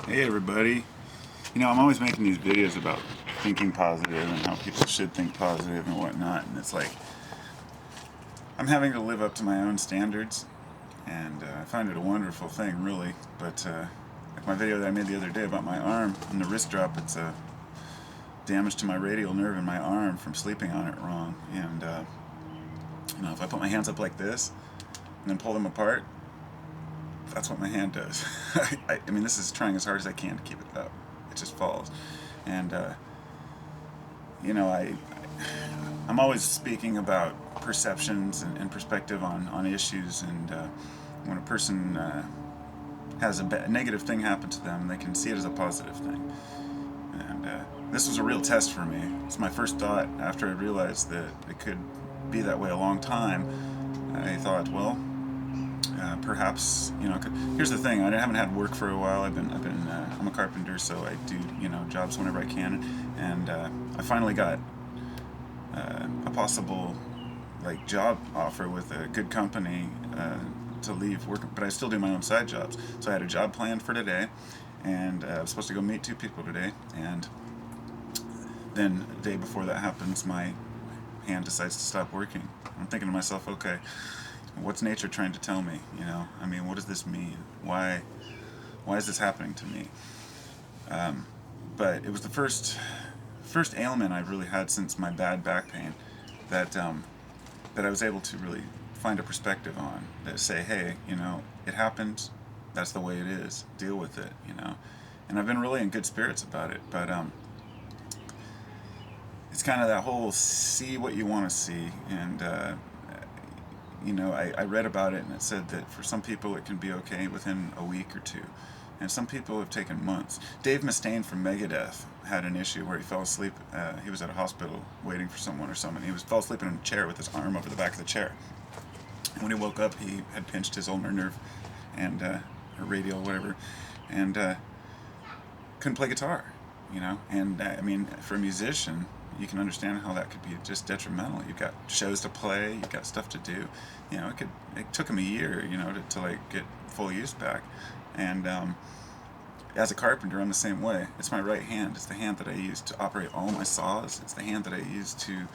Hey everybody. I'm always making these videos about thinking positive and how people should think positive and whatnot, and it's like I'm having to live up to my own standards, and I find it a wonderful thing, really. But like my video that I made the other day about my arm and the wrist drop, it's damage to my radial nerve in my arm from sleeping on it wrong. And if I put my hands up like this and then pull them apart, that's what my hand does. I mean, this is trying as hard as I can to keep it up. It just falls. And, I'm always speaking about perceptions and perspective on issues. And when a person has a negative thing happen to them, they can see it as a positive thing. And this was a real test for me. It's my first thought after I realized that it could be that way a long time. I thought, well, perhaps here's the thing. I haven't had work for a while. I'm a carpenter, so I do jobs whenever I can, and I finally got a possible job offer with a good company to leave work, but I still do my own side jobs. So I had a job planned for today, and I was supposed to go meet two people today, and then the day before that happens, my hand decides to stop working. I'm thinking to myself, okay, what's nature trying to tell me? I mean, what does this mean? Why is this happening to me? But it was the first ailment I've really had since my bad back pain that I was able to really find a perspective on, that say, hey, it happened. That's the way it is. Deal with it. And I've been really in good spirits about it. But it's kind of that whole see what you want to see, and I read about it, and it said that for some people it can be okay within a week or two, and some people have taken months. Dave Mustaine from Megadeth had an issue where he fell asleep. He was at a hospital waiting for someone or someone. He fell asleep in a chair with his arm over the back of the chair. And when he woke up, he had pinched his ulnar nerve and or radial, whatever, and couldn't play guitar. And I mean, for a musician, you can understand how that could be just detrimental. You've got shows to play, you've got stuff to do. It took him a year, to get full use back. And as a carpenter, I'm the same way. It's my right hand. It's the hand that I use to operate all my saws. It's the hand that I use to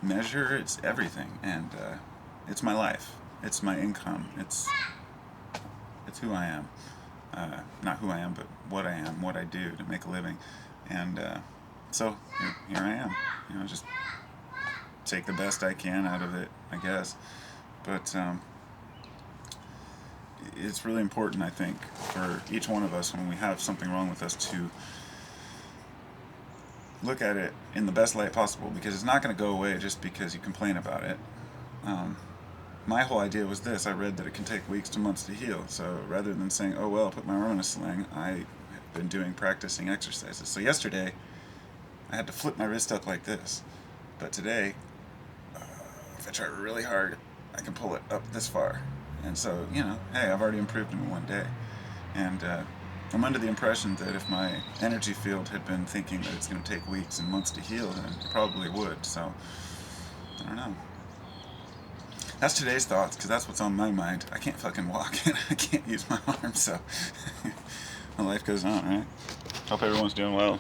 measure. It's everything, and it's my life. It's my income. It's who I am. Not who I am, but what I am, what I do to make a living. And so here I am. Just take the best I can out of it, I guess. But it's really important, I think, for each one of us when we have something wrong with us to look at it in the best light possible, because it's not going to go away just because you complain about it. My whole idea was this. I read that it can take weeks to months to heal. So rather than saying, oh, well, I'll put my arm in a sling, I have been practicing exercises. So yesterday, I had to flip my wrist up like this. But today, if I try really hard, I can pull it up this far. And so, hey, I've already improved in one day. And I'm under the impression that if my energy field had been thinking that it's going to take weeks and months to heal, then it probably would. So, I don't know. That's today's thoughts, because that's what's on my mind. I can't fucking walk, and I can't use my arm, so my life goes on, right? Hope everyone's doing well.